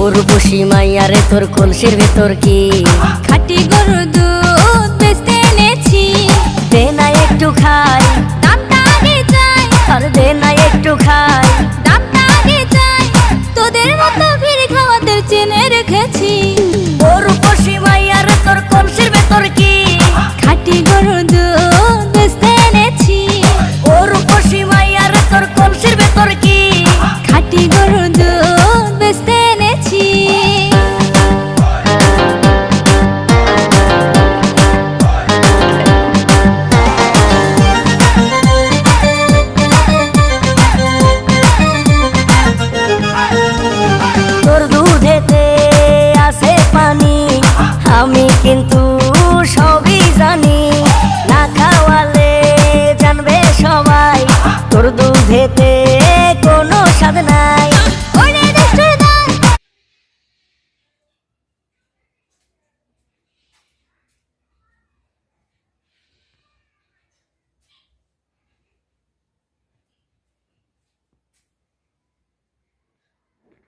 উর্বশী মাইয়ারে তোর কলসির ভেতর কি খাঁটি গরুর দুধ বেচতে এনেছি। দে না একটু খাই, দামটা আগে চাই, আর দে না একটু খাই। দামটা আগে চাই, তোদের মতো ভিড় খাওয়াদের চেনে রেখেছি। উর্বশী মাইয়ারে তোর কলসির ভেতর কি খাঁটি গরুর দুধ বেচতে এনেছি। উর্বশী মাইয়ারে তোর কলসির ভেতর কি খাঁটি গরুর দুধ বেচতে এনেছি। তোর দুধেতে আছে পানি, আমি কিন্তু সবই জানি। না খাওয়ালে জানবে সবাই তোর দুধেতে কোনো স্বাদ নাই।